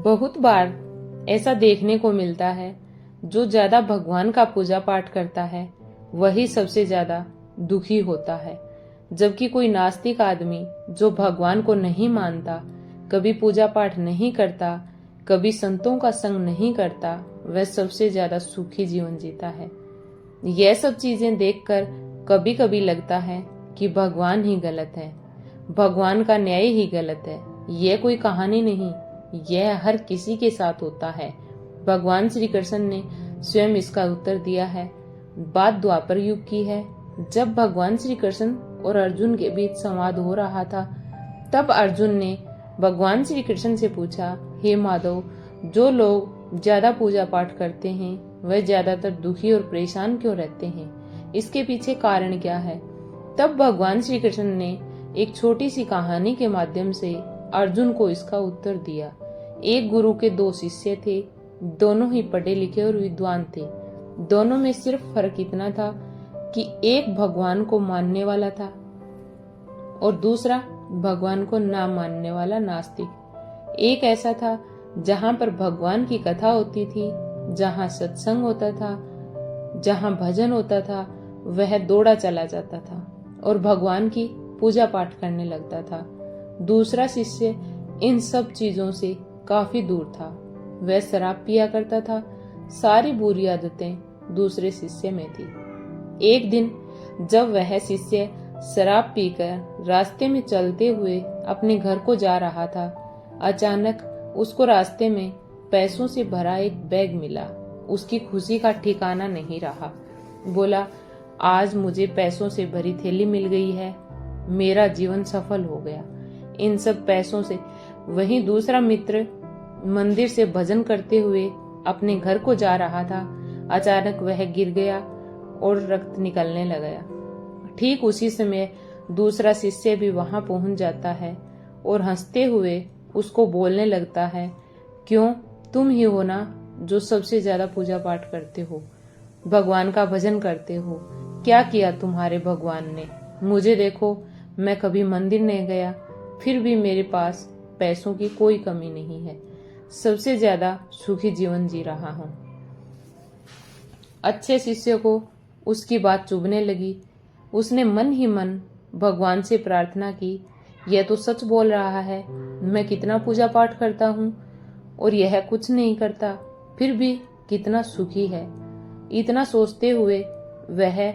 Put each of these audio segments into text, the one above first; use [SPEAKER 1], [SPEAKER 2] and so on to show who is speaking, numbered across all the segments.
[SPEAKER 1] बहुत बार ऐसा देखने को मिलता है, जो ज्यादा भगवान का पूजा पाठ करता है वही सबसे ज्यादा दुखी होता है, जबकि कोई नास्तिक आदमी जो भगवान को नहीं मानता, कभी पूजा पाठ नहीं करता, कभी संतों का संग नहीं करता, वह सबसे ज्यादा सुखी जीवन जीता है। यह सब चीजें देखकर कभी कभी लगता है कि भगवान ही गलत है, भगवान का न्याय ही गलत है। यह कोई कहानी नहीं, यह हर किसी के साथ होता है। भगवान श्री कृष्ण ने स्वयं इसका उत्तर दिया है। बात द्वापर युग की है, जब भगवान श्री कृष्ण और अर्जुन के बीच संवाद हो रहा था। तब अर्जुन ने भगवान श्री कृष्ण से पूछा, हे माधव, जो लोग ज्यादा पूजा पाठ करते हैं वह ज्यादातर दुखी और परेशान क्यों रहते हैं? इसके पीछे कारण क्या है? तब भगवान श्री कृष्ण ने एक छोटी सी कहानी के माध्यम से अर्जुन को इसका उत्तर दिया। एक गुरु के दो शिष्य थे, दोनों ही पढ़े लिखे और विद्वान थे। दोनों में सिर्फ फर्क इतना था कि एक भगवान को मानने वाला था और दूसरा भगवान को ना मानने वाला नास्तिक। एक ऐसा था जहाँ पर भगवान की कथा होती थी, जहाँ सत्संग होता था, जहाँ भजन होता था, वह दौड़ा चला जाता था और भगवान की पूजा पाठ करने लगता था। दूसरा शिष्य इन सब चीजों से काफी दूर था। वह शराब पिया करता था। सारी बुरी आदतें दूसरे शिष्य में थी। एक दिन जब वह शिष्य शराब पीकर रास्ते में चलते हुए अपने घर को जा रहा था, अचानक उसको रास्ते में पैसों से भरा एक बैग मिला। उसकी खुशी का ठिकाना नहीं रहा। बोला, आज मुझे पैसों से भरी थैली मिल गई है, मेरा जीवन सफल हो गया। इन सब पैसों से वहीं दूसरा मित्र मंदिर से भजन करते हुए अपने घर को जा रहा था। अचानक वह गिर गया और रक्त निकलने लगा। ठीक उसी समय दूसरा शिष्य भी वहां पहुंच जाता है और हंसते हुए उसको बोलने लगता है, क्यों, तुम ही हो ना जो सबसे ज्यादा पूजा पाठ करते हो, भगवान का भजन करते हो। क्या किया तुम्हारे भगवान ने? मुझे देखो, मैं कभी मंदिर नहीं गया, फिर भी मेरे पास पैसों की कोई कमी नहीं है, सबसे ज्यादा सुखी जीवन जी रहा हूँ। अच्छे शिष्य को उसकी बात चुभने लगी। उसने मन ही मन भगवान से प्रार्थना की, यह तो सच बोल रहा है, मैं कितना पूजा पाठ करता हूँ और यह कुछ नहीं करता, फिर भी कितना सुखी है। इतना सोचते हुए वह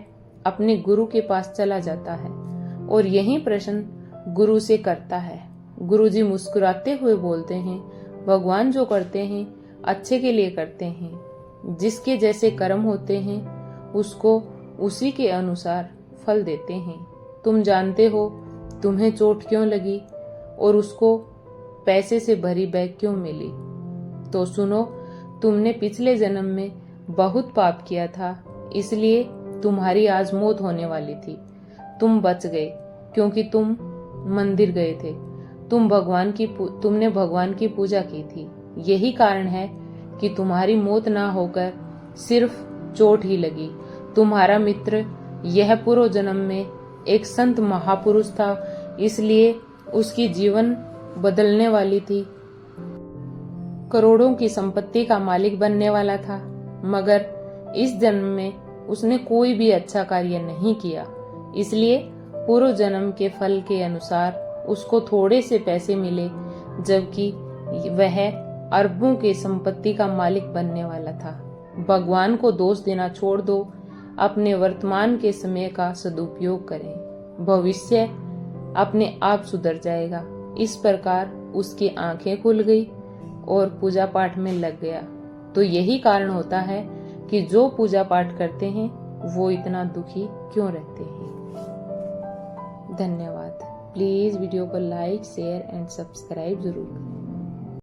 [SPEAKER 1] अपने गुरु के पास चला जाता है और यही प्रश्न गुरु से करता है। गुरुजी मुस्कुराते हुए बोलते हैं, भगवान जो करते हैं अच्छे के लिए करते हैं। जिसके जैसे कर्म होते हैं उसको उसी के अनुसार फल देते हैं। तुम जानते हो तुम्हें चोट क्यों लगी और उसको पैसे से भरी बैग क्यों मिली? तो सुनो, तुमने पिछले जन्म में बहुत पाप किया था, इसलिए तुम्हारी आज मौत होने वाली थी। तुम बच गए क्योंकि तुम मंदिर गए थे, तुमने भगवान की पूजा की थी। यही कारण है कि तुम्हारी मौत ना होकर सिर्फ चोट ही लगी। तुम्हारा मित्र यह पूर्व जन्म में एक संत महापुरुष था, इसलिए उसकी जीवन बदलने वाली थी। करोड़ों की संपत्ति का मालिक बनने वाला था, मगर इस जन्म में उसने कोई भी अच्छा कार्य नहीं किया, इसलिए पूर्व जन्म के फल के अनुसार उसको थोड़े से पैसे मिले, जबकि वह अरबों के संपत्ति का मालिक बनने वाला था। भगवान को दोष देना छोड़ दो, अपने वर्तमान के समय का सदुपयोग करें, भविष्य अपने आप सुधर जाएगा। इस प्रकार उसकी आंखें खुल गई और पूजा पाठ में लग गया। तो यही कारण होता है कि जो पूजा पाठ करते हैं वो इतना दुखी क्यों रहते हैं। धन्यवाद। प्लीज वीडियो को लाइक, शेयर एंड सब्सक्राइब जरूर करें।